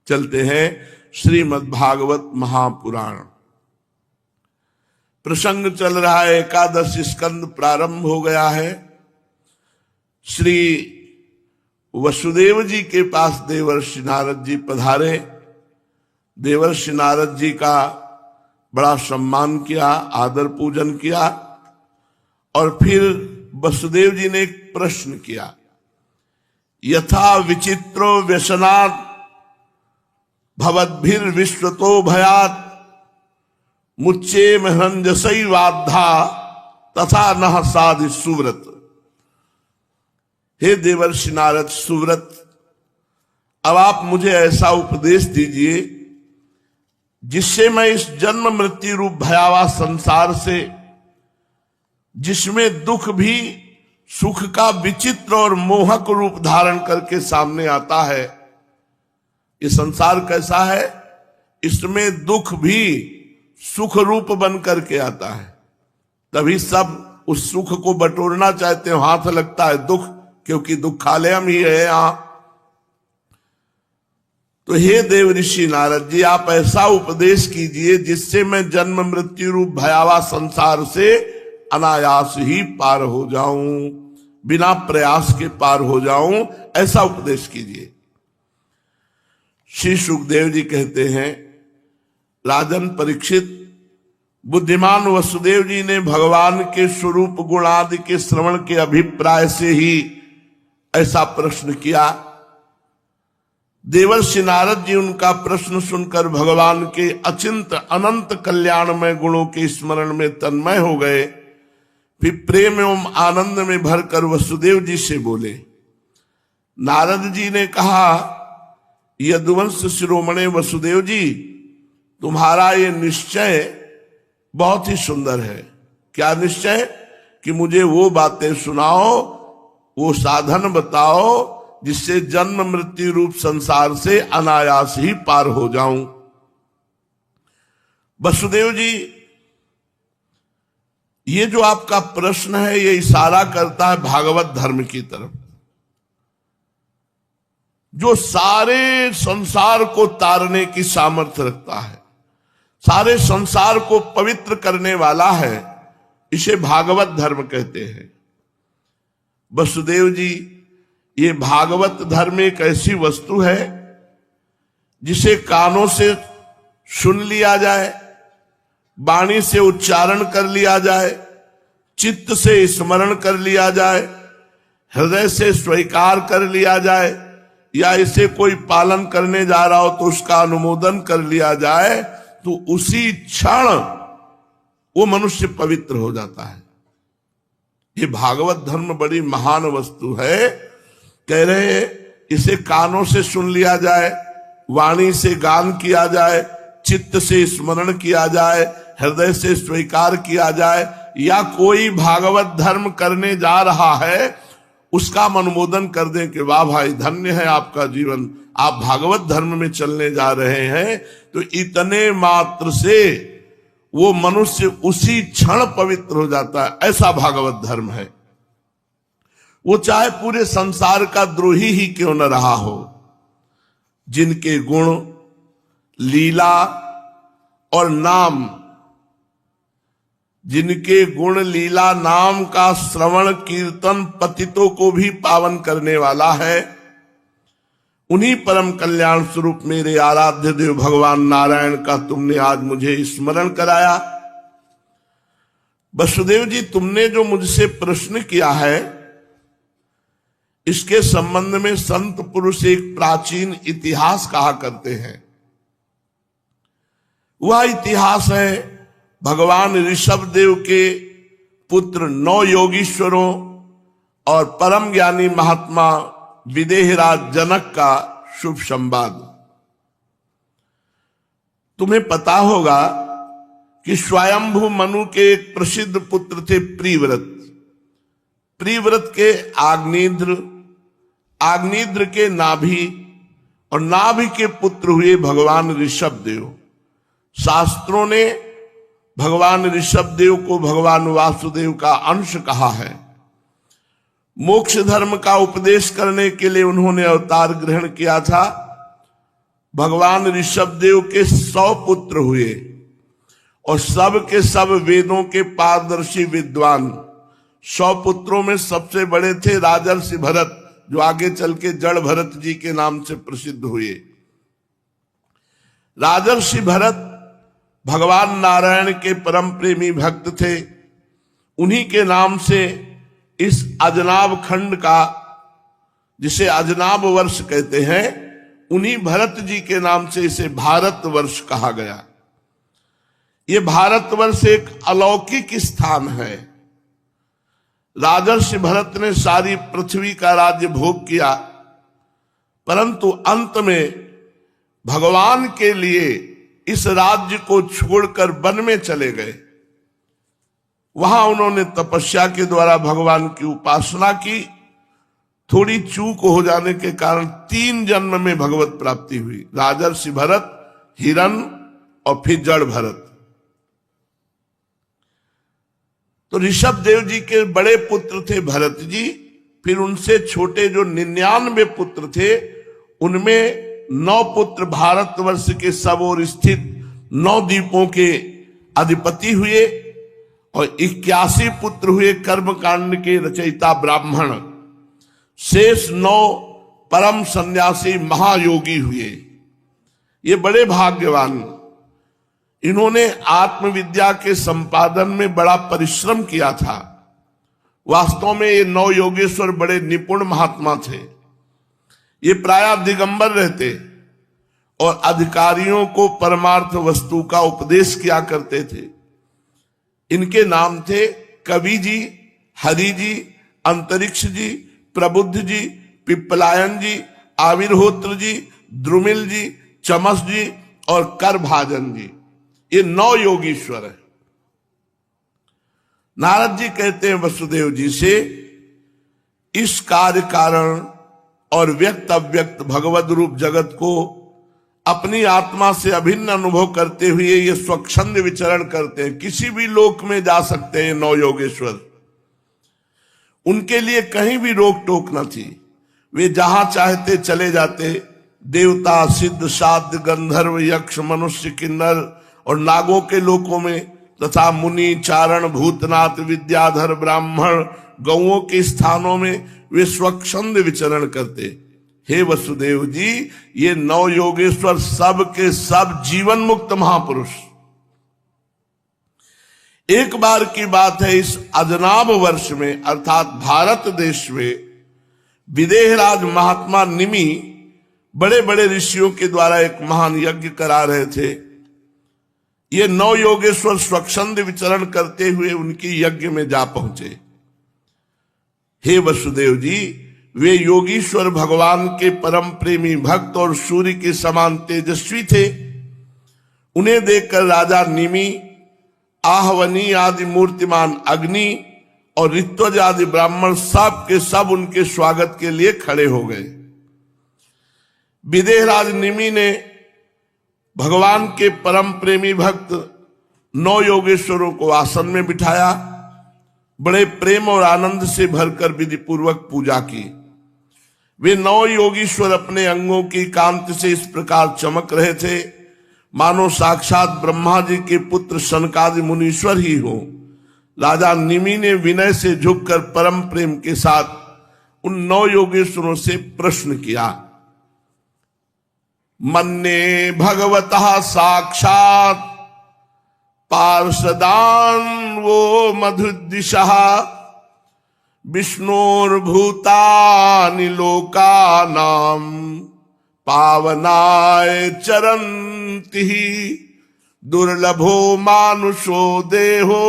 चलते हैं श्रीमद् भागवत महापुराण। प्रसंग चल रहा है, एकादश स्कंद प्रारंभ हो गया है। श्री वसुदेव जी के पास देवर्षि नारद जी पधारे। देवर्षि नारद जी का बड़ा सम्मान किया, आदर पूजन किया और फिर वसुदेव जी ने एक प्रश्न किया, यथा विचित्रो व्यसनात् भवद्भिर विश्वतो भयात् मुच्चे महंजसई वाधा तथा नह साधि सुव्रत। हे देवर्षि नारद सुव्रत, अब आप मुझे ऐसा उपदेश दीजिए जिससे मैं इस जन्म मृत्यु रूप भयावह संसार से, जिसमें दुख भी सुख का विचित्र और मोहक रूप धारण करके सामने आता है। ये संसार कैसा है? इसमें दुख भी सुख रूप बन करके आता है। तभी सब उस सुख को बटोरना चाहते हैं, हाथ लगता है दुख, क्योंकि दुखालय हम ही है यहां। तो हे देव ऋषि नारद जी, आप ऐसा उपदेश कीजिए जिससे मैं जन्म मृत्यु रूप भयावह संसार से अनायास ही पार हो जाऊं, बिना प्रयास के पार हो जाऊं, ऐसा उपदेश कीजिए। श्री सुखदेव जी कहते हैं, राजन परीक्षित, बुद्धिमान वसुदेव जी ने भगवान के स्वरूप गुणादि के श्रवण के अभिप्राय से ही ऐसा प्रश्न किया। देवर्षि नारद जी उनका प्रश्न सुनकर भगवान के अचिंत अनंत कल्याणमय गुणों के स्मरण में तन्मय हो गए। फिर प्रेम एवं आनंद में भरकर वसुदेव जी से बोले। नारद जी ने कहा, यदुवंश शिरोमणे वसुदेव जी, तुम्हारा ये निश्चय बहुत ही सुंदर है। क्या निश्चय? कि मुझे वो बातें सुनाओ, वो साधन बताओ जिससे जन्म मृत्यु रूप संसार से अनायास ही पार हो जाऊं। वसुदेव जी, ये जो आपका प्रश्न है ये इशारा करता है भागवत धर्म की तरफ, जो सारे संसार को तारने की सामर्थ्य रखता है, सारे संसार को पवित्र करने वाला है। इसे भागवत धर्म कहते हैं। वसुदेव जी, ये भागवत धर्म एक ऐसी वस्तु है जिसे कानों से सुन लिया जाए, वाणी से उच्चारण कर लिया जाए, चित्त से स्मरण कर लिया जाए, हृदय से स्वीकार कर लिया जाए, या इसे कोई पालन करने जा रहा हो तो उसका अनुमोदन कर लिया जाए, तो उसी क्षण वो मनुष्य पवित्र हो जाता है। ये भागवत धर्म बड़ी महान वस्तु है। कह रहे इसे कानों से सुन लिया जाए, वाणी से गान किया जाए, चित्त से स्मरण किया जाए, हृदय से स्वीकार किया जाए, या कोई भागवत धर्म करने जा रहा है उसका अनुमोदन कर दें कि वाह भाई, धन्य है आपका जीवन, आप भागवत धर्म में चलने जा रहे हैं। तो इतने मात्र से वो मनुष्य उसी क्षण पवित्र हो जाता है। ऐसा भागवत धर्म है। वो चाहे पूरे संसार का द्रोही ही क्यों न रहा हो, जिनके गुण, लीला और नाम, जिनके गुण, लीला, नाम का श्रवण कीर्तन पतितों को भी पावन करने वाला है, उन्हीं परम कल्याण स्वरूप मेरे आराध्य देव भगवान नारायण का तुमने आज मुझे स्मरण कराया। वसुदेव जी, तुमने जो मुझसे प्रश्न किया है इसके संबंध में संत पुरुष एक प्राचीन इतिहास कहा करते हैं। वह इतिहास है भगवान ऋषभ देव के पुत्र 9 योगीश्वरों और परम ज्ञानी महात्मा विदेहराज जनक का शुभ संवाद। तुम्हें पता होगा कि स्वयंभू मनु के एक प्रसिद्ध पुत्र थे प्रिव्रत। प्रिव्रत के आग्नेद्र, आग्नेद्र के नाभि और नाभि के पुत्र हुए भगवान ऋषभ देव। शास्त्रों ने भगवान ऋषभ देव को भगवान वासुदेव का अंश कहा है। मोक्ष धर्म का उपदेश करने के लिए उन्होंने अवतार ग्रहण किया था। भगवान ऋषभदेव के 100 पुत्र हुए और सब के सब वेदों के पारदर्शी विद्वान। 100 पुत्रों में सबसे बड़े थे राजर्षि भरत, जो आगे चल के जड़ भरत जी के नाम से प्रसिद्ध हुए। राजर्षि भरत भगवान नारायण के परम प्रेमी भक्त थे। उन्हीं के नाम से इस अजनाब खंड का, जिसे अजनाब वर्ष कहते हैं, उन्हीं भरत जी के नाम से इसे भारत वर्ष कहा गया। ये भारतवर्ष एक अलौकिक स्थान है। राजर्षि भरत ने सारी पृथ्वी का राज्य भोग किया, परंतु अंत में भगवान के लिए इस राज्य को छोड़कर वन में चले गए। वहां उन्होंने तपस्या के द्वारा भगवान की उपासना की। थोड़ी चूक हो जाने के कारण 3 जन्म में भगवत प्राप्ति हुई। राजर्षि भरत, हिरण्य और फिर जड़ भरत। तो ऋषभ देव जी के बड़े पुत्र थे भरत जी, फिर उनसे छोटे जो 99 पुत्र थे, उनमें 9 पुत्र भारतवर्ष के सब ओर स्थित 9 द्वीपों के अधिपति हुए और 81 पुत्र हुए कर्मकांड के रचयिता ब्राह्मण। शेष 9 परम सन्यासी महायोगी हुए। ये बड़े भाग्यवान। इन्होंने आत्मविद्या के संपादन में बड़ा परिश्रम किया था। वास्तव में ये 9 योगेश्वर बड़े निपुण महात्मा थे। ये प्रायः दिगंबर रहते और अधिकारियों को परमार्थ वस्तु का उपदेश किया करते थे। इनके नाम थे कवि जी, हरि जी, अंतरिक्ष जी, प्रबुद्ध जी, पिप्पलायन जी, आविर्होत्र जी, द्रुमिल जी, चमस जी और करभाजन जी। ये 9 योगीश्वर है। नारद जी कहते हैं वसुदेव जी से, इस कार्य कारण और व्यक्त अव्यक्त भगवद रूप जगत को अपनी आत्मा से अभिन्न अनुभव करते हुए ये स्वच्छंद विचरण करते हैं। किसी भी लोक में जा सकते हैं 9 योगेश्वर। उनके लिए कहीं भी रोक टोक न थी। वे जहां चाहते चले जाते। देवता, सिद्ध, साध्य, गंधर्व, यक्ष, मनुष्य, किन्नर और नागों के लोकों में तथा मुनि, चारण, भूतनाथ, विद्याधर, ब्राह्मण, गौओं के स्थानों में वे स्वच्छंद विचरण करते। हे वसुदेव जी, ये 9 योगेश्वर सब के सब जीवन मुक्त महापुरुष। एक बार की बात है, इस अजनाब वर्ष में अर्थात भारत देश में विदेहराज महात्मा निमि बड़े बड़े ऋषियों के द्वारा एक महान यज्ञ करा रहे थे। ये 9 योगेश्वर स्वच्छंद विचरण करते हुए उनकी यज्ञ में जा पहुंचे। हे वसुदेव जी, वे योगीश्वर भगवान के परम प्रेमी भक्त और सूर्य के समान तेजस्वी थे। उन्हें देखकर राजा निमि, आहवनी आदि मूर्तिमान अग्नि और ऋत्वज आदि ब्राह्मण सब के सब उनके स्वागत के लिए खड़े हो गए। विदेहराज निमि ने भगवान के परम प्रेमी भक्त 9 योगेश्वरों को आसन में बिठाया। बड़े प्रेम और आनंद से भरकर विधि पूर्वक पूजा की। वे 9 योगीश्वर अपने अंगों की कांति से इस प्रकार चमक रहे थे मानो साक्षात ब्रह्मा जी के पुत्र सनकादि मुनीश्वर ही हो। राजा निमि ने विनय से झुककर परम प्रेम के साथ उन 9 योगेश्वरों से प्रश्न किया। मन्ने भगवतः साक्षात पार्षदान वो मधुदिशः विष्णोर्भूतानि लोकानां पावनाय चरन्ति दुर्लभो मानुषो देहो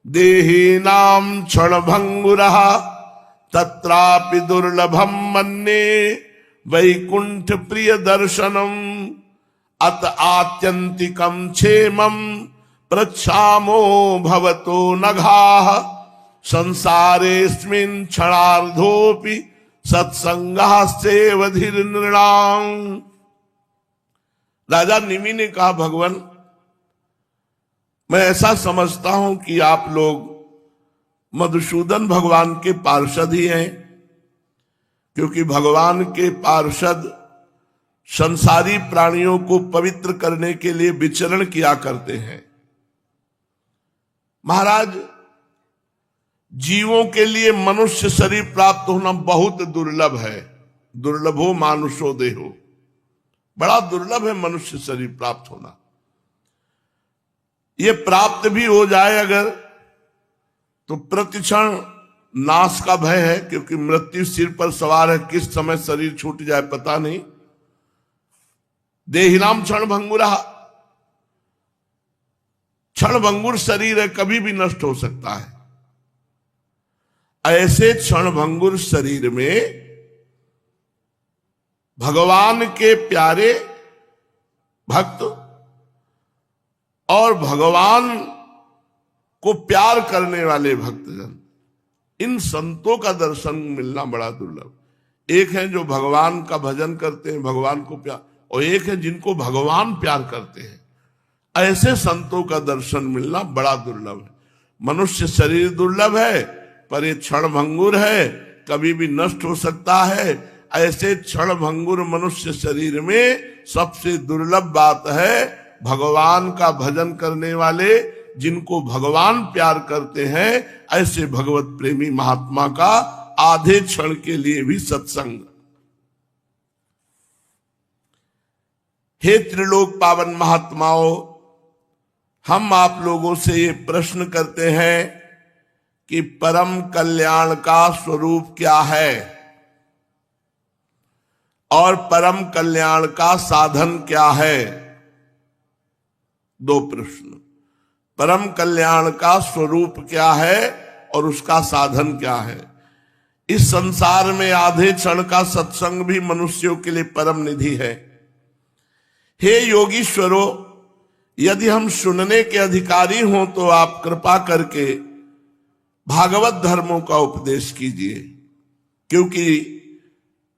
देहिनां क्षणभंगुरः तत्रापि दुर्लभं मन्ये वैकुंठ प्रिय दर्शनम अत आत्यंतिकम क्षेमम प्रच्छामो भवतो नघाः संसारेस्मिन् क्षणार्धोपि सत्संगास्तेव धीर नृणां। राजा निमि ने कहा, भगवान, मैं ऐसा समझता हूं कि आप लोग मधुसूदन भगवान के पार्षद ही हैं, क्योंकि भगवान के पार्षद संसारी प्राणियों को पवित्र करने के लिए विचरण किया करते हैं। महाराज, जीवों के लिए मनुष्य शरीर प्राप्त होना बहुत दुर्लभ है। दुर्लभो मानुषो देहो, बड़ा दुर्लभ है मनुष्य शरीर प्राप्त होना। ये प्राप्त भी हो जाए अगर, तो प्रतिक्षण नाश का भय है, क्योंकि मृत्यु सिर पर सवार है, किस समय शरीर छूट जाए पता नहीं। देहिनाम क्षण भंगुरा, क्षण भंगुर शरीर है, कभी भी नष्ट हो सकता है। ऐसे क्षण भंगुर शरीर में भगवान के प्यारे भक्त और भगवान को प्यार करने वाले भक्तजन, इन संतों का दर्शन मिलना बड़ा दुर्लभ। एक है जो भगवान का भजन करते हैं, भगवान को प्यार, और एक है जिनको भगवान प्यार करते हैं। ऐसे संतों का दर्शन मिलना बड़ा दुर्लभ है। मनुष्य शरीर दुर्लभ है, पर ये क्षण भंगुर है, कभी भी नष्ट हो सकता है। ऐसे क्षण भंगुर मनुष्य शरीर में सबसे दुर्लभ बात है भगवान का भजन करने वाले, जिनको भगवान प्यार करते हैं, ऐसे भगवत प्रेमी महात्मा का आधे क्षण के लिए भी सत्संग। हे त्रिलोक पावन महात्माओं, हम आप लोगों से ये प्रश्न करते हैं कि परम कल्याण का स्वरूप क्या है और परम कल्याण का साधन क्या है। दो प्रश्न। परम कल्याण का स्वरूप क्या है और उसका साधन क्या है। इस संसार में आधे क्षण का सत्संग भी मनुष्यों के लिए परम निधि है। हे योगीश्वरों, यदि हम सुनने के अधिकारी हों तो आप कृपा करके भागवत धर्मों का उपदेश कीजिए, क्योंकि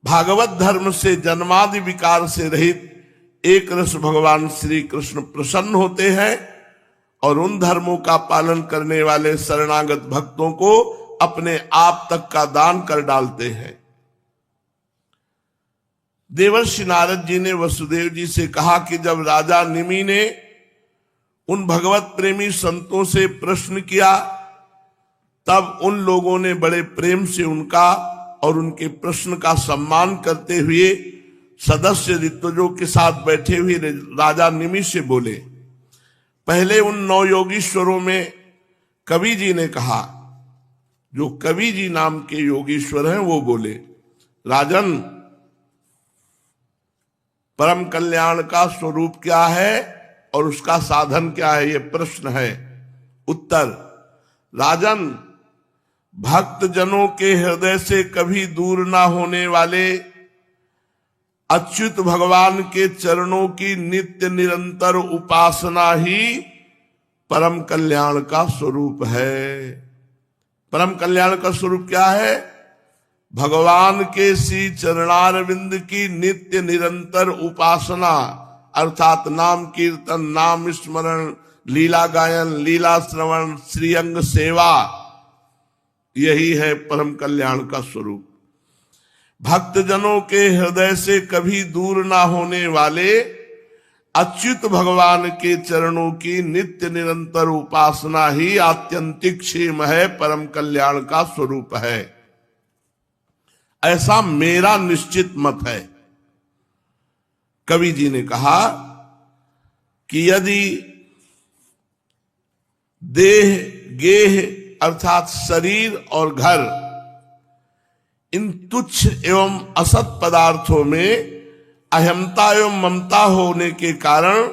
भागवत धर्म से जन्मादि विकार से रहित एक रस भगवान श्री कृष्ण प्रसन्न होते हैं और उन धर्मों का पालन करने वाले शरणागत भक्तों को अपने आप तक का दान कर डालते हैं। देवर्षि नारद जी ने वसुदेव जी से कहा कि जब राजा निमि ने उन भगवत प्रेमी संतों से प्रश्न किया, तब उन लोगों ने बड़े प्रेम से उनका और उनके प्रश्न का सम्मान करते हुए सदस्य ऋतुजों के साथ बैठे हुए राजा निमि से बोले। पहले उन 9 योगीश्वरों में कवि जी ने कहा, जो कवि जी नाम के योगीश्वर हैं, वो बोले, राजन, परम कल्याण का स्वरूप क्या है और उसका साधन क्या है, ये प्रश्न है। उत्तर, राजन, भक्त जनों के हृदय से कभी दूर ना होने वाले अच्युत भगवान के चरणों की नित्य निरंतर उपासना ही परम कल्याण का स्वरूप है। परम कल्याण का स्वरूप क्या है? भगवान के श्री चरणारविंद की नित्य निरंतर उपासना, अर्थात नाम कीर्तन, नाम स्मरण, लीला गायन, लीला श्रवण, श्रीअंग सेवा, यही है परम कल्याण का स्वरूप। भक्तजनों के हृदय से कभी दूर ना होने वाले अच्युत भगवान के चरणों की नित्य निरंतर उपासना ही आत्यंतिक क्षेम है, परम कल्याण का स्वरूप है। ऐसा मेरा निश्चित मत है। कवि जी ने कहा कि यदि देह, गेह अर्थात शरीर और घर, इन तुच्छ एवं असत पदार्थों में अहमता एवं ममता होने के कारण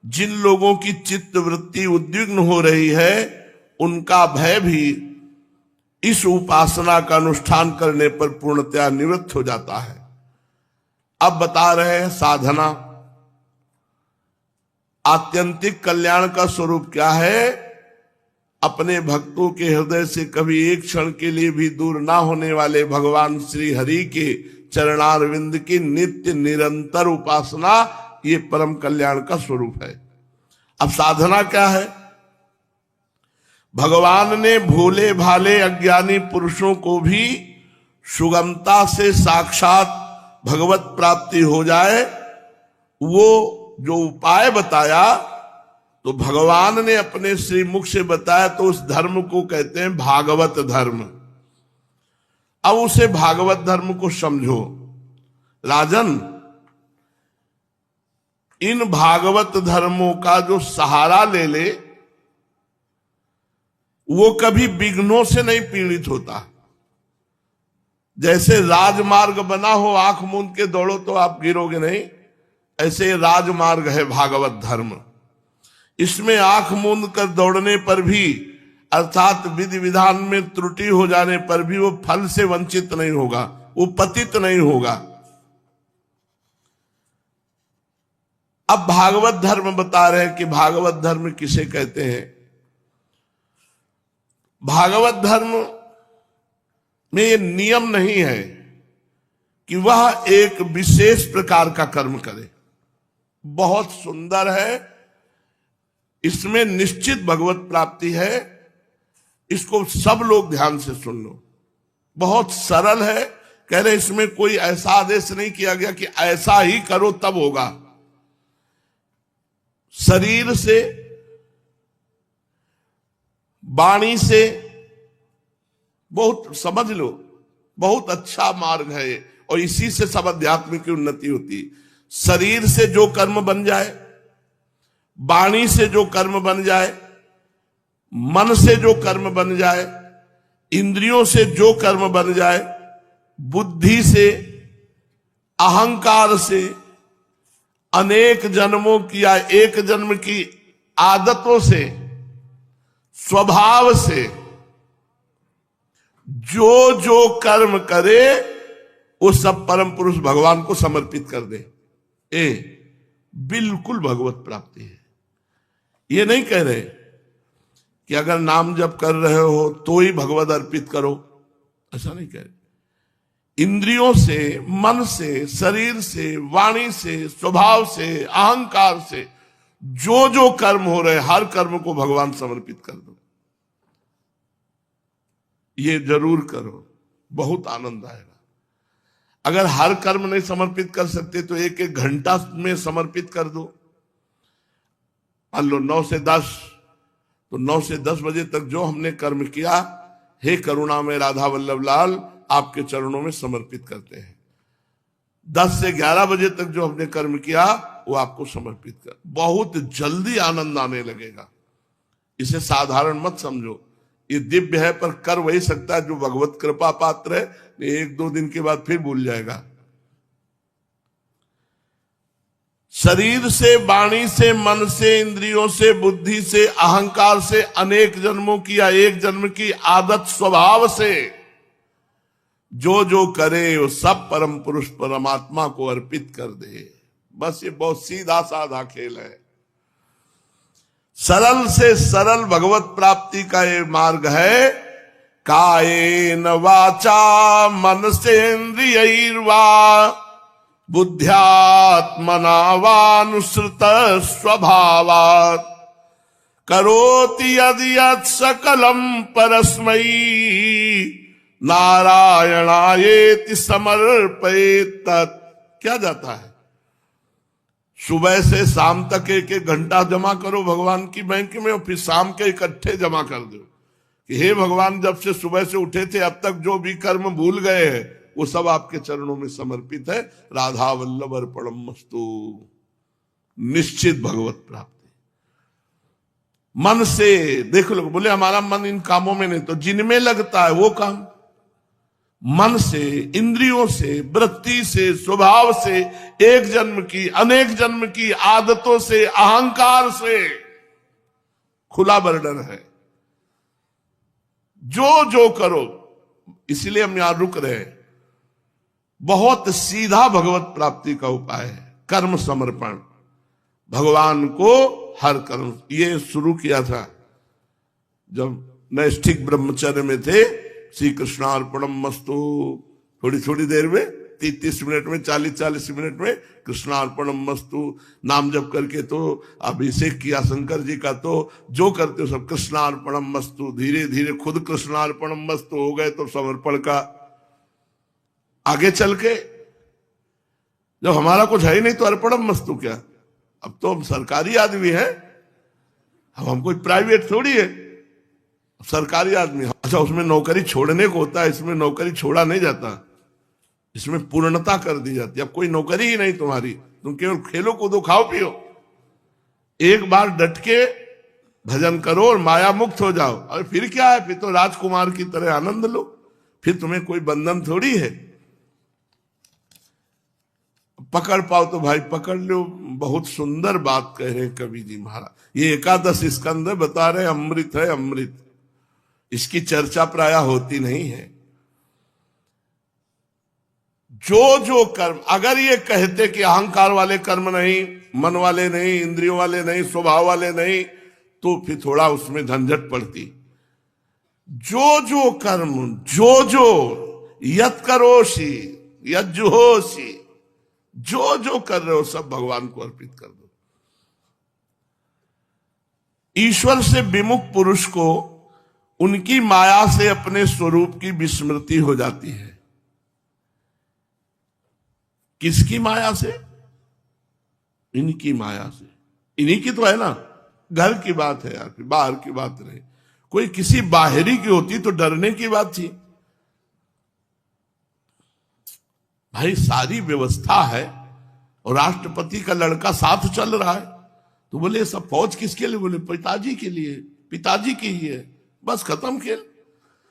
जिन लोगों की चित्त वृत्ति उद्विग्न हो रही है, उनका भय भी इस उपासना का अनुष्ठान करने पर पूर्णतया निवृत्त हो जाता है। अब बता रहे हैं साधना। आत्यंतिक कल्याण का स्वरूप क्या है? अपने भक्तों के हृदय से कभी एक क्षण के लिए भी दूर ना होने वाले भगवान श्री हरि के चरणारविंद की नित्य निरंतर उपासना, ये परम कल्याण का स्वरूप है। अब साधना क्या है? भगवान ने भोले भाले अज्ञानी पुरुषों को भी सुगमता से साक्षात भगवत प्राप्ति हो जाए, वो जो उपाय बताया तो भगवान ने अपने श्रीमुख से बताया, तो उस धर्म को कहते हैं भागवत धर्म। अब उसे भागवत धर्म को समझो। राजन, इन भागवत धर्मों का जो सहारा ले ले वो कभी विघ्नों से नहीं पीड़ित होता। जैसे राजमार्ग बना हो, आंख मूंद के दौड़ो तो आप गिरोगे नहीं, ऐसे राजमार्ग है भागवत धर्म। इसमें आंख मूंद कर दौड़ने पर भी, अर्थात विधि विधान में त्रुटि हो जाने पर भी वो फल से वंचित नहीं होगा, वो पतित नहीं होगा। अब भागवत धर्म बता रहे हैं कि भागवत धर्म किसे कहते हैं। भागवत धर्म में ये नियम नहीं है कि वह एक विशेष प्रकार का कर्म करे। बहुत सुंदर है, इसमें निश्चित भगवत प्राप्ति है। इसको सब लोग ध्यान से सुन लो। बहुत सरल है। कह रहे इसमें कोई ऐसा आदेश नहीं किया गया कि ऐसा ही करो तब होगा। शरीर से, वाणी से, बहुत समझ लो, बहुत अच्छा मार्ग है और इसी से सब अध्यात्म की उन्नति होती है। शरीर से जो कर्म बन जाए, वाणी से जो कर्म बन जाए, मन से जो कर्म बन जाए, इंद्रियों से जो कर्म बन जाए, बुद्धि से, अहंकार से, अनेक जन्मों की या एक जन्म की आदतों से, स्वभाव से जो जो कर्म करे वो सब परम पुरुष भगवान को समर्पित कर दे। बिल्कुल भगवत प्राप्ति है। ये नहीं कह रहे कि अगर नाम जप कर रहे हो तो ही भगवत अर्पित करो, ऐसा नहीं कह रहे। इंद्रियों से, मन से, शरीर से, वाणी से, स्वभाव से, अहंकार से जो जो कर्म हो रहे हर कर्म को भगवान समर्पित कर दो। ये जरूर करो, बहुत आनंद आएगा। अगर हर कर्म नहीं समर्पित कर सकते तो एक एक घंटा में समर्पित कर दो। मान लो 9 से 10, तो 9 से 10 बजे तक जो हमने कर्म किया, हे करुणा में राधा वल्लभ लाल आपके चरणों में समर्पित करते हैं। 10 से 11 बजे तक जो हमने कर्म किया वो आपको समर्पित कर। बहुत जल्दी आनंद आने लगेगा। इसे साधारण मत समझो। ये दिव्य है, पर कर वही सकता है जो भगवत कृपा पात्र है। 1-2 दिन के बाद फिर भूल जाएगा। शरीर से, वाणी से, मन से, इंद्रियों से, बुद्धि से, अहंकार से, अनेक जन्मों की या एक जन्म की आदत, स्वभाव से जो जो करे वो सब परम पुरुष परमात्मा को अर्पित कर दे। बस ये बहुत सीधा साधा खेल है। सरल से सरल भगवत प्राप्ति का ये मार्ग है। कायेन वाचा मनसेन्द्रियैर्वा बुद्ध्यात्मना वानुसृत स्वभावात् करोति यदि यत् सकलम परस्मै नारायणायेति समर्पयेत्। क्या जाता है? सुबह से शाम तक एक एक घंटा जमा करो भगवान की बैंक में और फिर शाम के इकट्ठे जमा कर दो कि हे भगवान, जब से सुबह से उठे थे अब तक जो भी कर्म भूल गए हैं वो सब आपके चरणों में समर्पित है। राधा वल्लभ अर्पणमस्तु। निश्चित भगवत प्राप्ति। मन से देख लो, बोले हमारा मन इन कामों में नहीं, तो जिनमें लगता है वो काम। मन से, इंद्रियों से, वृत्ति से, स्वभाव से, एक जन्म की, अनेक जन्म की आदतों से, अहंकार से, खुला वर्णन है। जो जो करो, इसलिए हम यहां रुक रहे हैं। बहुत सीधा भगवत प्राप्ति का उपाय है कर्म समर्पण। भगवान को हर कर्म, ये शुरू किया था जब नैष्ठिक ब्रह्मचर्य में थे। श्री कृष्णार्पणम मस्तु। थोड़ी थोड़ी देर में, 30-30 मिनट में, 40-40 मिनट में कृष्णार्पणम मस्तु नाम जप करके तो अभिषेक किया शंकर जी का। तो जो करते हो सब कृष्णार्पणम मस्तु। धीरे धीरे खुद कृष्णार्पणम मस्तु हो गए तो समर्पण का आगे चल के जब हमारा कुछ है ही नहीं तो अर्पणम मस्तु क्या। अब तो हम सरकारी आदमी है, हम कोई प्राइवेट थोड़ी है, सरकारी आदमी। अच्छा, उसमें नौकरी छोड़ने को होता है, इसमें नौकरी छोड़ा नहीं जाता, इसमें पूर्णता कर दी जाती है। अब कोई नौकरी ही नहीं तुम्हारी, तुम केवल खेलो कूदो खाओ पियो, एक बार डट के भजन करो और माया मुक्त हो जाओ। और फिर क्या है, फिर तो राजकुमार की तरह आनंद लो, फिर तुम्हें कोई बंधन थोड़ी है। पकड़ पाओ तो भाई पकड़ लो। बहुत सुंदर बात कह रहे हैं कवि जी महाराज। ये 11 स्कंद बता रहे अमृत है अमृत, इसकी चर्चा प्राय होती नहीं है। जो जो कर्म, अगर ये कहते कि अहंकार वाले कर्म नहीं, मन वाले नहीं, इंद्रियों वाले नहीं, स्वभाव वाले नहीं, तो फिर थोड़ा उसमें झंझट पड़ती। जो जो कर्म, जो जो यत करोसी यज्जुहोसी, जो जो कर रहे हो सब भगवान को अर्पित कर दो। ईश्वर से विमुख पुरुष को उनकी माया से अपने स्वरूप की विस्मृति हो जाती है। किसकी माया से? इनकी माया से। इन्हीं की तो है ना, घर की बात है यार, बाहर की बात नहीं। कोई किसी बाहरी की होती तो डरने की बात थी। भाई सारी व्यवस्था है और राष्ट्रपति का लड़का साथ चल रहा है, तो बोले सब फौज किसके लिए? बोले पिताजी के लिए, पिताजी की ही है, बस खत्म खेल।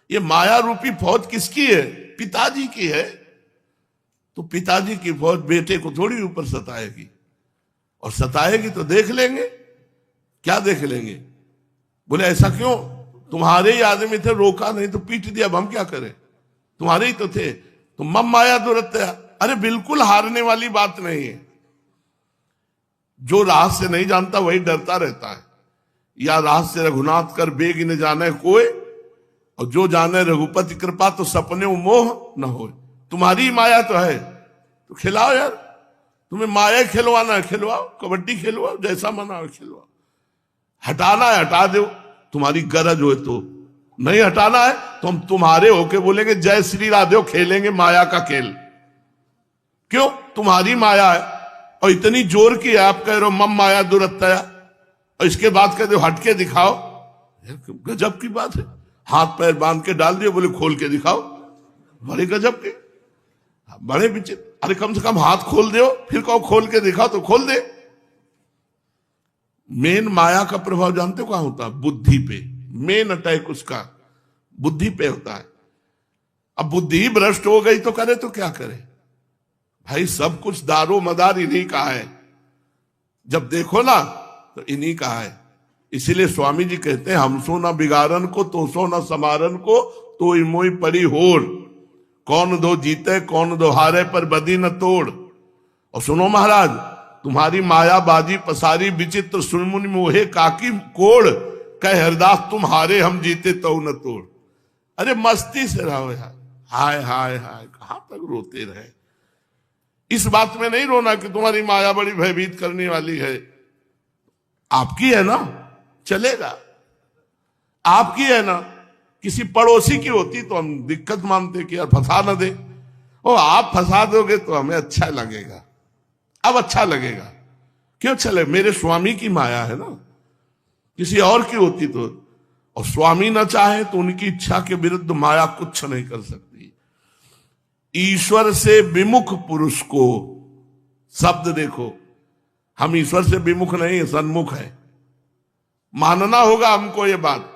ये माया रूपी फौज किसकी है? पिताजी की है। तो पिताजी की फौज बेटे को थोड़ी ऊपर सताएगी, और सताएगी तो देख लेंगे। क्या देख लेंगे? बोले ऐसा क्यों? तुम्हारे ही आदमी थे, रोका नहीं तो पीट दिया, अब हम क्या करें? तुम्हारे ही तो थे। तो मम माया दुरत्या, अरे बिल्कुल हारने वाली बात नहीं है। जो राह से नहीं जानता वही डरता रहता है। या राह से रघुनाथ कर बेग न जाने कोई, और जो जाने रघुपति कृपा तो सपने मोह न हो। तुम्हारी माया तो है, तो खिलाओ यार। तुम्हें माया खिलवाना है खिलवाओ, कबड्डी खिलवाओ, जैसा मना हो खिलवाओ। हटाना है हटा दो, तुम्हारी गरज हो तो। नहीं हटाना है तो हम तुम्हारे होके बोलेंगे जय श्री राधे, खेलेंगे माया का खेल। क्यों? तुम्हारी माया है और इतनी जोर की है, आप कह रहे हो मम माया दुरत्या, और इसके बाद कहते हो हट के दिखाओ। गजब की बात है। हाथ पैर बांध के डाल दिए, बोले खोल के दिखाओ। बड़े गजब के, बड़े विचित्र। अरे कम से कम हाथ खोल दो, फिर कहो खोल के दिखाओ तो खोल दे। मेन माया का प्रभाव जानते हो कहां होता है? बुद्धि पे। मेन अटैक उसका बुद्धि पे होता है। अब बुद्धि भ्रष्ट हो गई तो करे तो क्या करे? भाई सब कुछ दारो मदार इन्हीं का है। जब देखो ना तो इन्हीं का है। इसीलिए स्वामी जी कहते हैं हमसो ना बिगाड़न को, तो सो ना समारन को, तो इमोई पड़ी होर। कौन दो जीते कौन दो हारे, पर बदी न तोड़। और सुनो महाराज, तुम्हारी माया बाजी पसारी विचित्र, सुनमुनि मोहे काकी कोड़। कह हरदास तुम हारे हम जीते तो न तोड़। अरे मस्ती से रहो यार। हाय हाय हाय, कहां तक रोते रहे? इस बात में नहीं रोना कि तुम्हारी माया बड़ी भयभीत करने वाली है। आपकी है ना, चलेगा। आपकी है ना, किसी पड़ोसी की होती तो हम दिक्कत मानते कि यार फंसा न दे। ओ आप फंसा दोगे तो हमें अच्छा लगेगा। अब अच्छा लगेगा क्यों? चले, मेरे स्वामी की माया है ना। किसी और की होती तो, और स्वामी न चाहे तो उनकी इच्छा के विरुद्ध माया कुछ नहीं कर सकती। ईश्वर से विमुख पुरुष को, शब्द देखो, हम ईश्वर से विमुख नहीं है, सन्मुख है। मानना होगा हमको ये बात।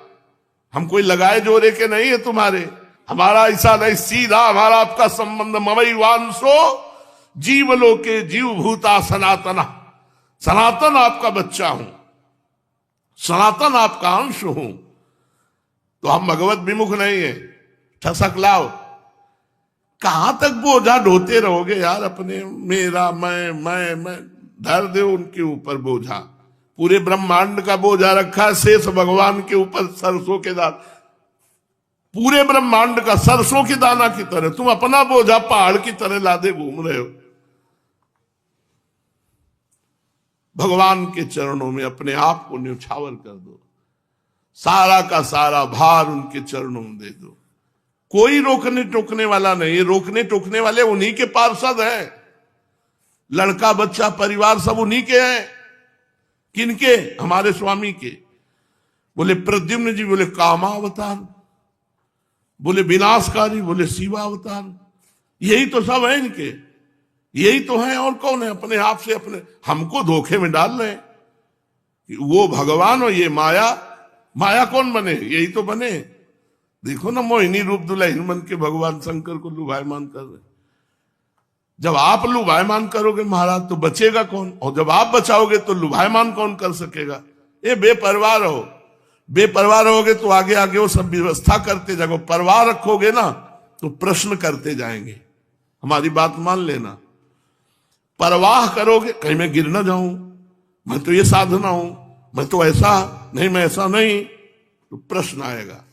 हम कोई लगाए जोरे के नहीं है तुम्हारे। हमारा ऐसा नहीं, सीधा हमारा आपका संबंध। ममई वांसो जीवलोके जीव भूता सनातना। सनातन आपका बच्चा हूं, सनातन आपका अंश हूं। तो हम भगवत विमुख नहीं है। ठसक लाओ। कहां तक बोझा ढोते रहोगे यार अपने? मेरा मैं धर दे उनके ऊपर बोझा। पूरे ब्रह्मांड का बोझा रखा है शेष भगवान के ऊपर, सरसों के दाना। पूरे ब्रह्मांड का सरसों के दाना की तरह तुम अपना बोझा पहाड़ की तरह लादे घूम रहे हो। भगवान के चरणों में अपने आप को न्यौछावर कर दो। सारा का सारा भार उनके चरणों में दे दो। कोई रोकने टोकने वाला नहीं है। रोकने टोकने वाले उन्हीं के पार्षद हैं। लड़का बच्चा परिवार सब उन्हीं के हैं। किनके? हमारे स्वामी के। बोले प्रद्युम्न जी, बोले कामावतार, बोले विनाशकारी, बोले शिवावतार। यही तो सब है इनके, यही तो है। और कौन है? अपने आप से अपने हमको धोखे में डाल रहे हैं। वो भगवान और ये माया। माया कौन बने? यही तो बने। देखो ना, मोहिनी रूप दुल्हन बन के भगवान शंकर को लुभायमान कर रहे। जब आप लुभायमान करोगे महाराज तो बचेगा कौन? और जब आप बचाओगे तो लुभायमान कौन कर सकेगा? ये बेपरवाह रहो। बेपरवाह रहोगे तो आगे आगे वो सब व्यवस्था करते जाओगे। परवाह रखोगे ना तो प्रश्न करते जाएंगे। हमारी बात मान लेना। परवाह करोगे, कहीं मैं गिर ना जाऊं, मैं तो ये साधना हूं, मैं तो ऐसा नहीं, मैं ऐसा नहीं, तो प्रश्न आएगा।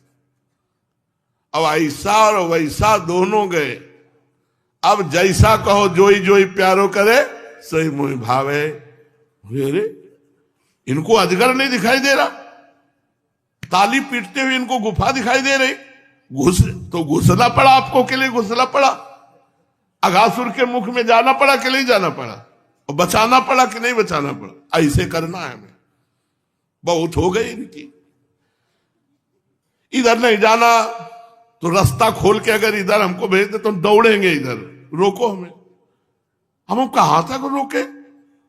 अब ऐसा और वैसा दोनों गए। अब जैसा कहो जोई जोई प्यारो करे सही मोहि भावे। अरे इनको अजगर नहीं दिखाई दे रहा, ताली पीटते हुए इनको गुफा दिखाई दे रही। घुसना पड़ा आपको, के लिए घुसना पड़ा। अघासुर के मुख में जाना पड़ा कि नहीं जाना पड़ा? और बचाना पड़ा कि नहीं बचाना पड़ा? ऐसे करना है हमें। बहुत हो गई इनकी। इधर नहीं जाना तो रास्ता खोल के अगर इधर हमको भेज दे तो दौड़ेंगे इधर। रोको हमें। हम कहां तक रोके?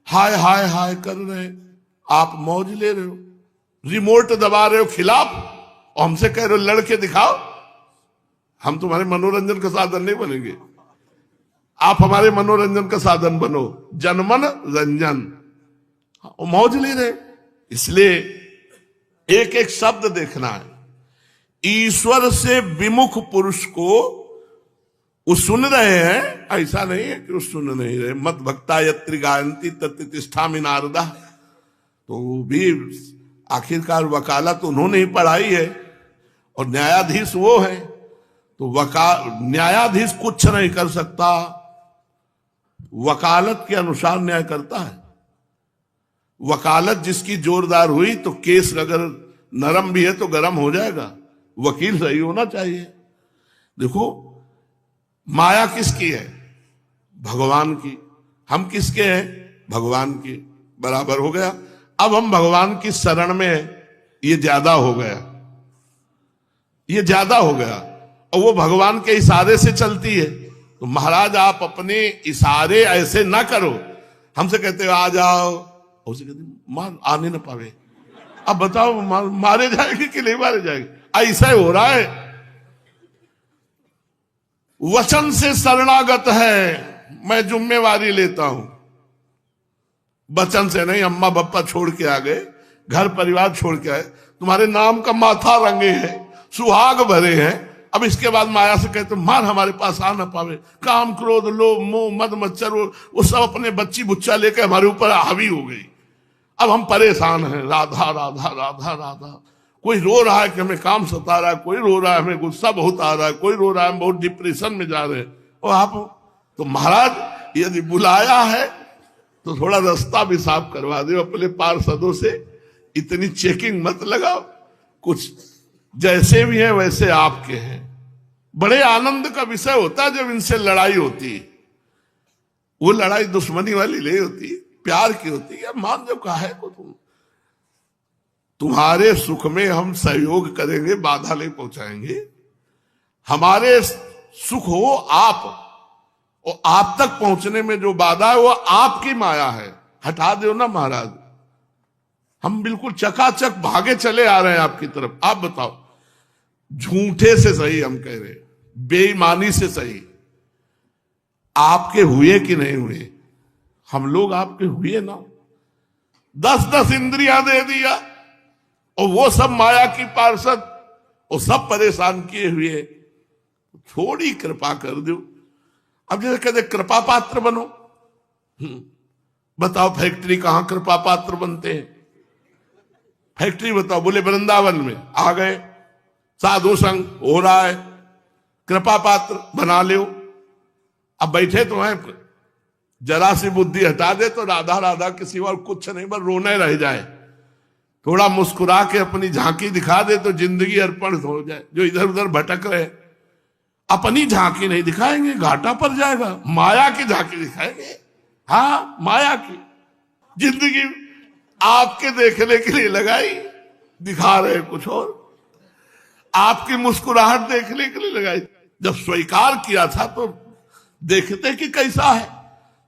हाय हाय हाय कर रहे, आप मौज ले रहे हो, रिमोट दबा रहे हो खिलाफ, और हमसे कह रहे हो लड़के दिखाओ। हम तुम्हारे मनोरंजन का साधन नहीं बनेंगे, आप हमारे मनोरंजन का साधन बनो। जनमन रंजन, मौज ले रहे। इसलिए एक एक शब्द देखना है। ईश्वर से विमुख पुरुष को वो सुन रहे हैं, ऐसा नहीं है कि वो सुन नहीं रहे। मत भक्ता यत्रि गायंती तत्तिष्ठामि नारदा। तो भी आखिरकार वकालत उन्होंने ही पढ़ाई है, और न्यायाधीश वो है। तो न्यायाधीश कुछ नहीं कर सकता, वकालत के अनुसार न्याय करता है। वकालत जिसकी जोरदार हुई तो केस अगर नरम भी है तो गरम हो जाएगा। वकील सही होना चाहिए। देखो, माया किसकी है? भगवान की। हम किसके हैं? भगवान की। बराबर हो गया। अब हम भगवान की शरण में हैं, ये ज्यादा हो गया, ये ज्यादा हो गया। और वो भगवान के इशारे से चलती है। तो महाराज आप अपने इशारे ऐसे ना करो। हमसे कहते हो आ जाओ, उसे कहते मार आने ना पावे। अब बताओ मारे जाएंगे कि नहीं मारे जाएंगे? ऐसा हो रहा है। वचन से शरणागत है, मैं जिम्मेवारी लेता हूं। वचन से नहीं। अम्मा बप्पा छोड़ के आ गए, घर परिवार छोड़ के आए, तुम्हारे नाम का माथा रंगे हैं, सुहाग भरे हैं। अब इसके बाद माया से कहते मार हमारे पास आ ना पावे। काम क्रोध लोभ मोह मद मच्छर वो सब अपने बच्ची बुच्चा लेकर हमारे ऊपर हावी हो गई। अब हम परेशान हैं। राधा राधा राधा राधा। कोई रो रहा है कि हमें काम सता रहा है, कोई रो रहा है हमें गुस्सा बहुत आ रहा है, कोई रो रहा है हम बहुत डिप्रेशन में जा रहे हैं। और आप तो महाराज यदि बुलाया है तो थोड़ा रास्ता भी साफ करवा दो अपने पार्षदों से। इतनी चेकिंग मत लगाओ। कुछ जैसे भी हैं वैसे आपके हैं। बड़े आनंद का विषय होता है जब इनसे लड़ाई होती है। वो लड़ाई दुश्मनी वाली नहीं होती, प्यार की होती है। मान जो कहा है को तुम्हारे सुख में हम सहयोग करेंगे, बाधा नहीं पहुंचाएंगे। हमारे सुख हो आप, और आप तक पहुंचने में जो बाधा है वो आपकी माया है। हटा दो ना महाराज। हम बिल्कुल चकाचक भागे चले आ रहे हैं आपकी तरफ। आप बताओ, झूठे से सही हम कह रहे, बेईमानी से सही, आपके हुए कि नहीं हुए? हम लोग आपके हुए ना। 10-10 इंद्रियां दे दिया, और वो सब माया की पार्षद, और सब परेशान किए हुए। थोड़ी कृपा कर दो। अब जैसे कहते कृपा पात्र बनो। बताओ फैक्ट्री कहां कृपा पात्र बनते हैं? फैक्ट्री बताओ। बोले वृंदावन में आ गए, साधु संग हो रहा है, कृपा पात्र बना लो। अब बैठे तो हैं, जरा सी बुद्धि हटा दे तो राधा राधा के सिवा कुछ नहीं, बस रोने रह जाए। थोड़ा मुस्कुरा के अपनी झांकी दिखा दे तो जिंदगी अर्पण हो जाए। जो इधर उधर भटक रहे, अपनी झांकी नहीं दिखाएंगे, घाटा पड़ जाएगा। माया की झांकी दिखाएंगे, हाँ, माया की जिंदगी आपके देखने के लिए लगाई, दिखा रहे कुछ और। आपकी मुस्कुराहट देखने के लिए लगाई। जब स्वीकार किया था तो देखते कि कैसा है।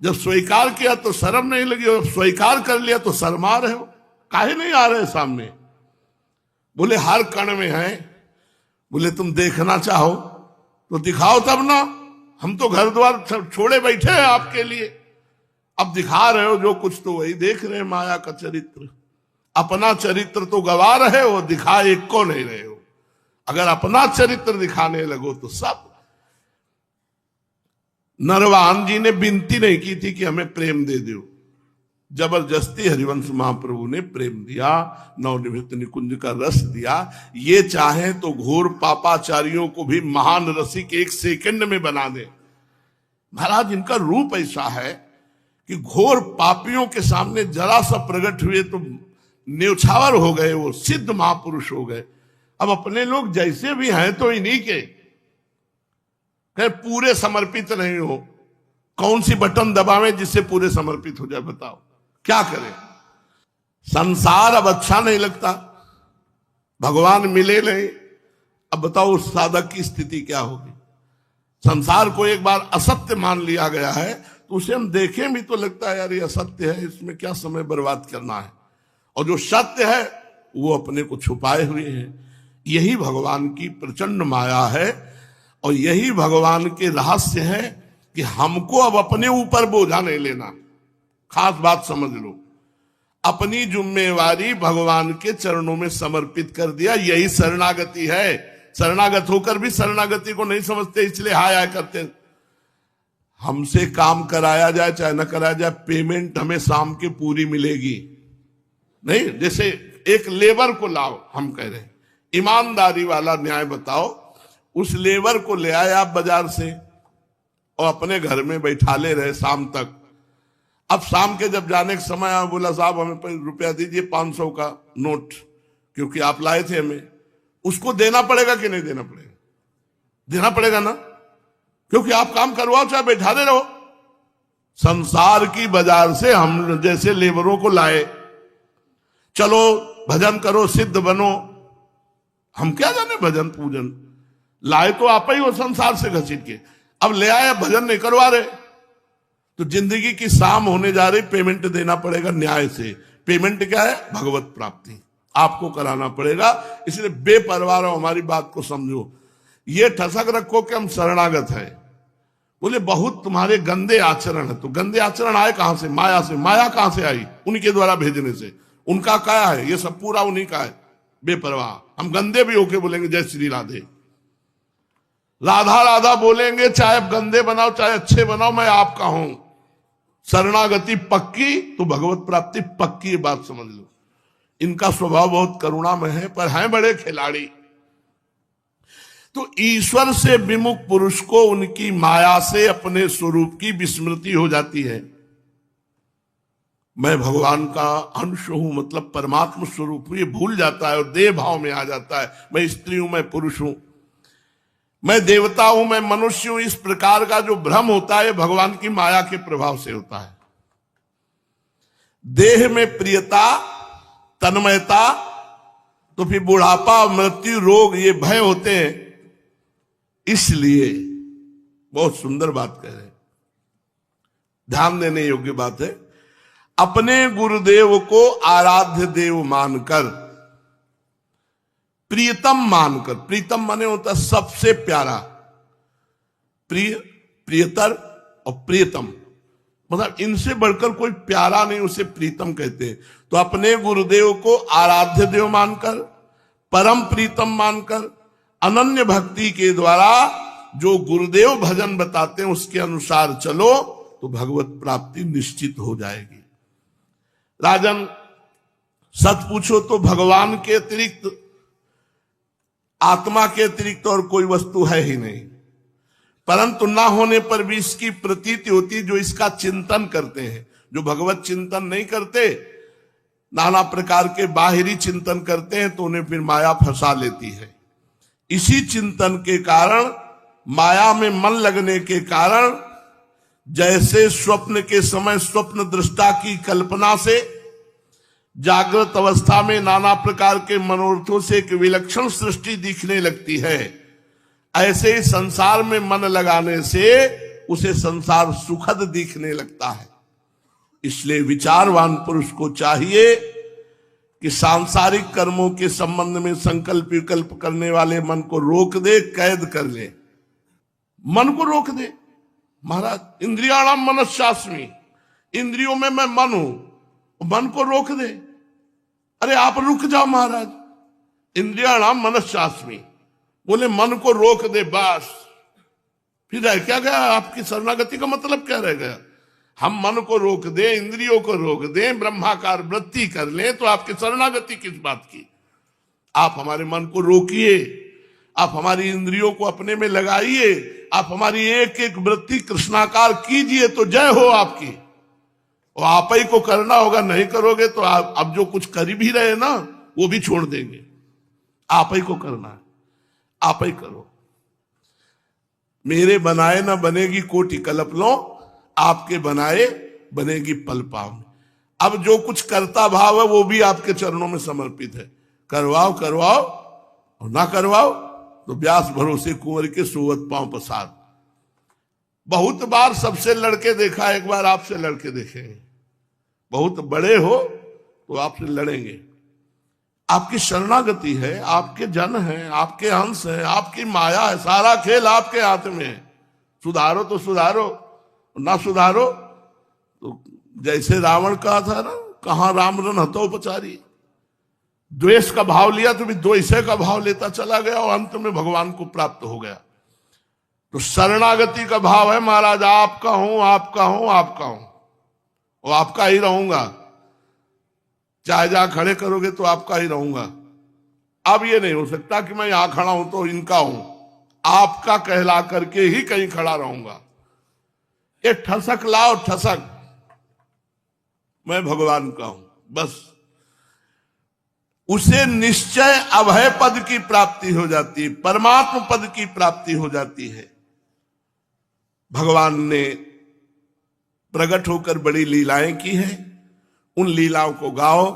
जब स्वीकार किया तो शर्म नहीं लगी, और स्वीकार कर लिया तो शर्मा रहे हो, काहे नहीं आ रहे सामने? बोले हर कण में है। बोले तुम देखना चाहो तो दिखाओ तब ना, हम तो घर द्वार छोड़े बैठे हैं आपके लिए। अब दिखा रहे हो जो कुछ, तो वही देख रहे हैं, माया का चरित्र। अपना चरित्र तो गवा रहे हो, दिखा एक को नहीं रहे हो। अगर अपना चरित्र दिखाने लगो तो सब। नरवान जी ने विनती नहीं की थी कि हमें प्रेम दे दो, जबरदस्ती हरिवंश महाप्रभु ने प्रेम दिया, नवनिवृत्त निकुंज का रस दिया। ये चाहे तो घोर पापाचारियों को भी महान रसिक एक सेकंड में बना दे। महाराज इनका रूप ऐसा है कि घोर पापियों के सामने जरा सा प्रकट हुए तो न्यौछावर हो गए, वो सिद्ध महापुरुष हो गए। अब अपने लोग जैसे भी हैं तो इन्हीं के पूरे समर्पित नहीं हो। कौन सी बटन दबावें जिससे पूरे समर्पित हो जाए? बताओ क्या करें? संसार अब अच्छा नहीं लगता, भगवान मिले नहीं। अब बताओ उस साधक की स्थिति क्या होगी? संसार को एक बार असत्य मान लिया गया है तो उसे हम देखें भी तो लगता है यार ये असत्य है, इसमें क्या समय बर्बाद करना है। और जो सत्य है वो अपने को छुपाए हुए हैं। यही भगवान की प्रचंड माया है, और यही भगवान के रहस्य है कि हमको अब अपने ऊपर बोझा नहीं लेना। खास बात समझ लो, अपनी जिम्मेवारी भगवान के चरणों में समर्पित कर दिया, यही शरणागति है। शरणागत होकर भी शरणागति को नहीं समझते, इसलिए हाय हाय करते। हमसे काम कराया जाए चाहे न कराया जाए, पेमेंट हमें शाम की पूरी मिलेगी। नहीं, जैसे एक लेबर को लाओ, हम कह रहे हैं ईमानदारी वाला न्याय बताओ। उस लेबर को ले आए आप बाजार से और अपने घर में बैठा ले रहे शाम तक। अब शाम के जब जाने का समय आया, बोला साहब हमें रुपया दीजिए 500 का नोट, क्योंकि आप लाए थे हमें। उसको देना पड़ेगा कि नहीं देना पड़ेगा? देना पड़ेगा ना, क्योंकि आप काम करवाओ चाहे बैठा दे रहो। संसार की बाजार से हम जैसे लेबरों को लाए, चलो भजन करो, सिद्ध बनो। हम क्या जाने भजन पूजन, लाए तो आप ही हो संसार से घसीट के। अब ले आए, भजन नहीं करवा रहे, तो जिंदगी की शाम होने जा रही, पेमेंट देना पड़ेगा न्याय से। पेमेंट क्या है? भगवत प्राप्ति आपको कराना पड़ेगा। इसलिए बेपरवाह रहो, हमारी बात को समझो। ये ठसक रखो कि हम शरणागत है। बोले बहुत तुम्हारे गंदे आचरण है। तो गंदे आचरण आए कहां से? माया से। माया कहां से आई? उनके द्वारा भेजने से। उनका क्या है? ये सब पूरा उन्हीं का है। बेपरवाह। हम गंदे भी होके बोलेंगे जय श्री राधे, राधा राधा बोलेंगे, चाहे गंदे बनाओ चाहे अच्छे बनाओ, मैं आपका हूं। शरणागति पक्की तो भगवत प्राप्ति पक्की, बात समझ लो। इनका स्वभाव बहुत करुणामय है, पर हैं बड़े खिलाड़ी। तो ईश्वर से विमुख पुरुष को उनकी माया से अपने स्वरूप की विस्मृति हो जाती है। मैं भगवान का अंश हूं, मतलब परमात्मा स्वरूप हूं, ये भूल जाता है और देह भाव में आ जाता है। मैं स्त्री हूं, मैं पुरुष हूं, मैं देवता हूं, मैं मनुष्य हूं। इस प्रकार का जो भ्रम होता है भगवान की माया के प्रभाव से होता है। देह में प्रियता, तन्मयता, तो फिर बुढ़ापा, मृत्यु, रोग, ये भय होते हैं। इसलिए बहुत सुंदर बात कह रहे हैं, ध्यान देने योग्य बात है। अपने गुरुदेव को आराध्य देव मानकर, प्रियतम मानकर, प्रीतम माने होता सबसे प्यारा, प्रिय, प्रियतर और प्रियतम, मतलब इनसे बढ़कर कोई प्यारा नहीं, उसे प्रीतम कहते हैं। तो अपने गुरुदेव को आराध्य देव मानकर, परम प्रीतम मानकर, अनन्य भक्ति के द्वारा जो गुरुदेव भजन बताते हैं उसके अनुसार चलो तो भगवत प्राप्ति निश्चित हो जाएगी। राजन, सच पूछो तो भगवान के अतिरिक्त, आत्मा के अतिरिक्त और कोई वस्तु है ही नहीं। परंतु ना होने पर भी इसकी प्रतीति होती है जो इसका चिंतन करते हैं। जो भगवत चिंतन नहीं करते, नाना प्रकार के बाहरी चिंतन करते हैं, तो उन्हें फिर माया फंसा लेती है। इसी चिंतन के कारण, माया में मन लगने के कारण जैसे स्वप्न के समय स्वप्न दृष्टा की कल्पना से जागृत अवस्था में नाना प्रकार के मनोरथों से एक विलक्षण सृष्टि दिखने लगती है, ऐसे ही संसार में मन लगाने से उसे संसार सुखद दिखने लगता है। इसलिए विचारवान पुरुष को चाहिए कि सांसारिक कर्मों के संबंध में संकल्प विकल्प करने वाले मन को रोक दे, कैद कर ले, मन को रोक दे। महाराज इंद्रियाणाम मनस्यास्मि, इंद्रियों में मैं मन हूं, मन को रोक दे। अरे आप रुक जाओ महाराज, इंद्रियाणाम मनस्यास्मि, बोले मन को रोक दे, बस फिर रह क्या गया? आपकी शरणागति का मतलब क्या रह गया? हम मन को रोक दें, इंद्रियों को रोक दें, ब्रह्माकार वृत्ति कर लें, तो आपकी शरणागति किस बात की? आप हमारे मन को रोकिए, आप हमारी इंद्रियों को अपने में लगाइए, आप हमारी एक एक वृत्ति कृष्णाकार कीजिए, तो जय हो आपकी। और आप ही को करना होगा, नहीं करोगे तो आप अब जो कुछ कर भी रहे ना वो भी छोड़ देंगे। आप ही को करना है, आप ही करो। मेरे बनाए ना बनेगी कोटि कल्प लो, आपके बनाए बनेगी पल पाव। अब जो कुछ करता भाव है वो भी आपके चरणों में समर्पित है। करवाओ करवाओ और ना करवाओ तो व्यास भरोसे कुंवर के सोवत पांव प्रसाद। बहुत बार सबसे लड़के देखा, एक बार आपसे लड़के देखेंगे। बहुत बड़े हो तो आपसे लड़ेंगे। आपकी शरणागति है, आपके जन हैं, आपके अंश हैं, आपकी माया है, सारा खेल आपके हाथ में है। सुधारो तो सुधारो, ना सुधारो तो जैसे रावण कहा था ना, कहां राम रन हतो उपचारी। द्वेष का भाव लिया तो भी द्वेषे का भाव लेता चला गया और अंत में भगवान को प्राप्त हो गया। तो शरणागति का भाव है महाराज, आपका हूं, आपका हूं, आपका हूं और आपका ही रहूंगा। चाहे जहां खड़े करोगे तो आपका ही रहूंगा। अब ये नहीं हो सकता कि मैं यहां खड़ा हूं तो इनका हूं, आपका कहला करके ही कहीं खड़ा रहूंगा। ये ठसक लाओ, ठसक, मैं भगवान का हूं, बस। उसे निश्चय अभय पद की प्राप्ति हो जाती है, परमात्म पद की प्राप्ति हो जाती है। भगवान ने प्रकट होकर बड़ी लीलाएं की हैं, उन लीलाओं को गाओ,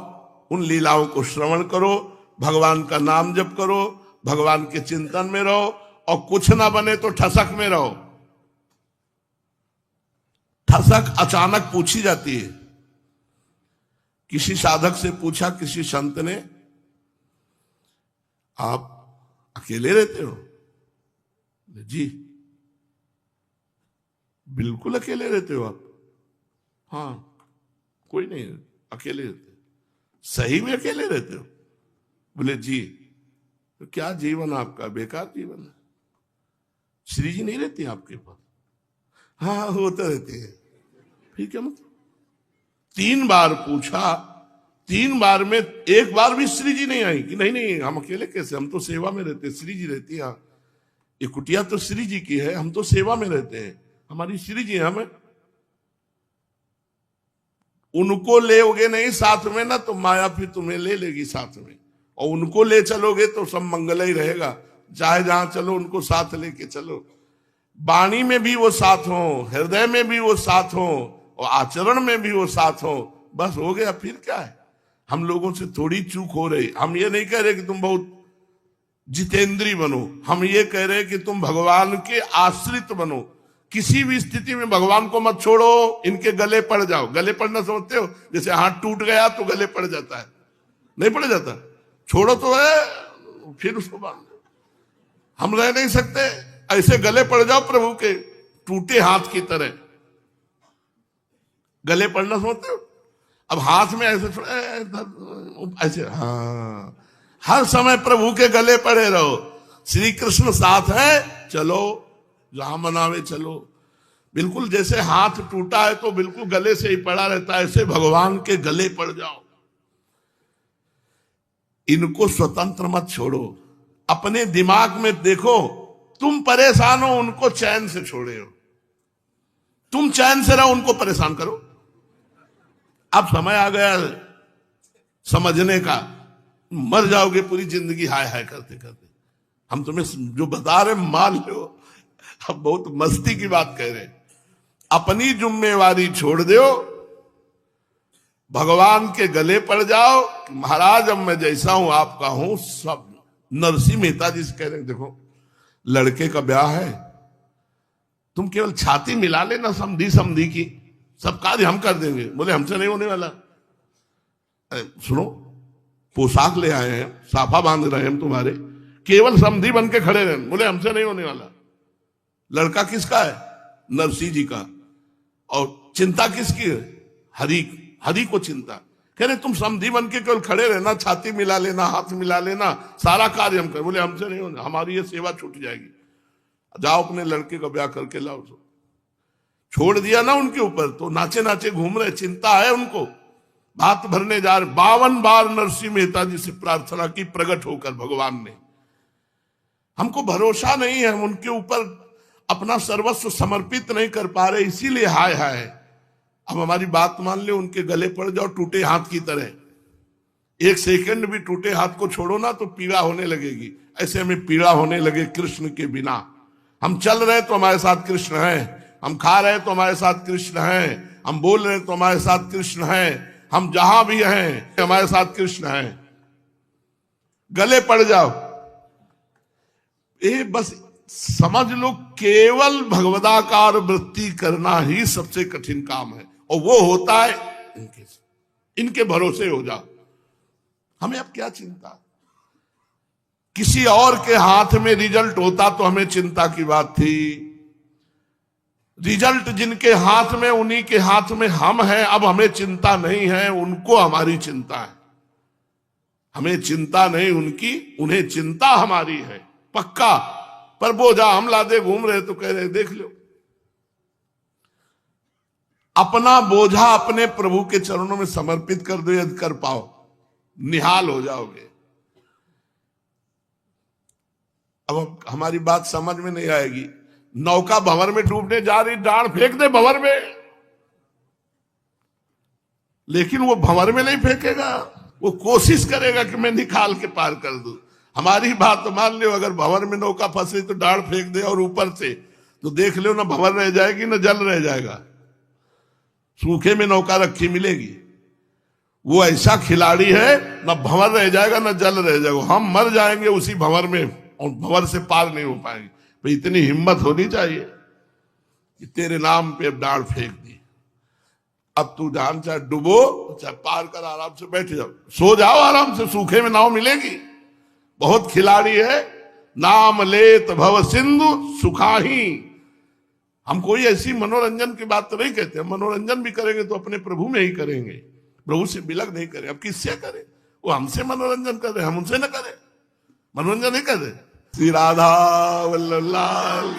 उन लीलाओं को श्रवण करो, भगवान का नाम जप करो, भगवान के चिंतन में रहो, और कुछ ना बने तो ठसक में रहो। ठसक अचानक पूछी जाती है। किसी साधक से पूछा किसी संत ने, आप अकेले रहते हो? जी। बिल्कुल अकेले रहते हो आप? हाँ, कोई नहीं, अकेले रहते। सही में अकेले रहते हो? बोले जी। तो क्या जीवन आपका बेकार जीवन है? श्री जी नहीं रहती आपके पास? हाँ, वो तो रहती है। फिर क्या मतलब? 3 बार पूछा, 3 बार में एक बार भी श्री जी नहीं आई कि नहीं नहीं हम अकेले कैसे, हम तो सेवा में रहते, श्री जी रहती है। ये कुटिया तो श्री जी की है, हम तो सेवा में रहते हैं, हमारी श्री जी हमें। उनको लेोगे नहीं साथ में ना तो माया फिर तुम्हें ले लेगी साथ में, और उनको ले चलोगे तो सब मंगल ही रहेगा। चाहे जहां चलो उनको साथ लेके चलो। वाणी में भी वो साथ हो, हृदय में भी वो साथ हो, और आचरण में भी वो साथ हो, बस हो गया। फिर क्या है? हम लोगों से थोड़ी चूक हो रही। हम ये नहीं कह रहे कि तुम बहुत जितेंद्री बनो, हम ये कह रहे कि तुम भगवान के आश्रित बनो। किसी भी स्थिति में भगवान को मत छोड़ो, इनके गले पड़ जाओ। गले पड़ना समझते हो? जैसे हाथ टूट गया तो गले पड़ जाता है, नहीं पड़ जाता? छोड़ो तो है, फिर उसको बांध। हम रह नहीं सकते, ऐसे गले पड़ जाओ प्रभु के, टूटे हाथ की तरह। गले पड़ना समझते हो? अब हाथ में ऐसे ऐसे, हाँ, हर समय प्रभु के गले पड़े रहो। श्री कृष्ण साथ है, चलो जहां मनावे चलो। बिल्कुल जैसे हाथ टूटा है तो बिल्कुल गले से ही पड़ा रहता है, ऐसे भगवान के गले पड़ जाओ। इनको स्वतंत्र मत छोड़ो। अपने दिमाग में देखो, तुम परेशान हो उनको चैन से छोड़े हो, तुम चैन से रहो उनको परेशान करो। अब समय आ गया समझने का, मर जाओगे पूरी जिंदगी हाय हाय करते करते। हम तुम्हें जो बता रहे मान लो, अब बहुत मस्ती की बात कह रहे हैं। अपनी जिम्मेवारी छोड़ दो, भगवान के गले पड़ जाओ कि महाराज अब मैं जैसा हूं आपका हूं सब। नरसिंह मेहता जी से कह रहे हैं, देखो लड़के का ब्याह है, तुम केवल छाती मिला लेना समधी समधी की, सब कार्य हम कर देंगे। बोले हमसे नहीं होने वाला। सुनो, पोशाक ले आए हैं, साफा बांध रहे हैं हम तुम्हारे, केवल समधी बन के खड़े रहे। बोले हमसे नहीं होने वाला। लड़का किसका है? नरसिंह जी का। और चिंता किसकी है? हरि को चिंता। कह रहे तुम समधी बन के केवल खड़े रहना, छाती मिला लेना, हाथ मिला लेना, सारा कार्य हम कर। बोले हमसे नहीं होना, हमारी ये सेवा छूट जाएगी। जाओ अपने लड़के का ब्याह करके लाओ। छोड़ दिया ना उनके ऊपर, तो नाचे नाचे घूम रहे, चिंता है उनको। भात भरने जा रहे, 52 बार नरसिंह मेहता जी से प्रार्थना की प्रकट होकर भगवान ने। हमको भरोसा नहीं है, हम उनके ऊपर अपना सर्वस्व समर्पित नहीं कर पा रहे, इसीलिए हाय हाय। अब हमारी बात मान ले, उनके गले पड़ जाओ टूटे हाथ की तरह। एक सेकंड भी टूटे हाथ को छोड़ो ना तो पीड़ा होने लगेगी। ऐसे हमें पीड़ा होने लगे कृष्ण के बिना। हम चल रहे तो हमारे साथ कृष्ण हैं, हम खा रहे तो हमारे साथ कृष्ण हैं, हम बोल रहे तो हमारे साथ कृष्ण हैं, हम जहां भी हैं हमारे साथ कृष्ण हैं। गले पड़ जाओ, ये बस समझ लो, केवल भगवदाकार वृत्ति करना ही सबसे कठिन काम है। और वो होता है इनके भरोसे हो जाओ। हमें अब क्या चिंता? किसी और के हाथ में रिजल्ट होता तो हमें चिंता की बात थी। रिजल्ट जिनके हाथ में, उन्हीं के हाथ में हम हैं। अब हमें चिंता नहीं है, उनको हमारी चिंता है। हमें चिंता नहीं उनकी, उन्हें चिंता हमारी है पक्का। पर बोझा हम लादे घूम रहे तो कह रहे देख लो। अपना बोझा अपने प्रभु के चरणों में समर्पित कर दो, यदि कर पाओ निहाल हो जाओगे। अब हमारी बात समझ में नहीं आएगी। नौका भंवर में डूबने जा रही, डांड फेंक दे भंवर में, लेकिन वो भंवर में नहीं फेंकेगा, वो कोशिश करेगा कि मैं निकाल के पार कर दूं। हमारी बात मान लो, अगर भंवर में नौका फंसे तो डांड फेंक दे और ऊपर से, तो देख लो ना भंवर रह जाएगी ना जल रह जाएगा। सूखे में नौका रखी मिलेगी। वो ऐसा खिलाड़ी है, ना भंवर रह जाएगा ना जल रह जाएगा। हम मर जाएंगे उसी भंवर में और भंवर से पार नहीं हो पाएंगे। तो इतनी हिम्मत होनी चाहिए कि तेरे नाम पे अब डांड फेंक दी। अब तू जान चाहे डूबो चाहे पार कर, आराम से बैठ जाओ, सो जाओ आराम से, सूखे में नाव मिलेगी। बहुत खिलाड़ी है। नाम लेत भव सिंधु सुखाही। हम कोई ऐसी मनोरंजन की बात तो नहीं कहते। हम मनोरंजन भी करेंगे तो अपने प्रभु में ही करेंगे, प्रभु से बिलग नहीं करें। अब किससे करें? वो हमसे मनोरंजन कर रहे, हम उनसे न करें। मनोरंजन नहीं कर रहे। श्री राधा वल्लभ लाल।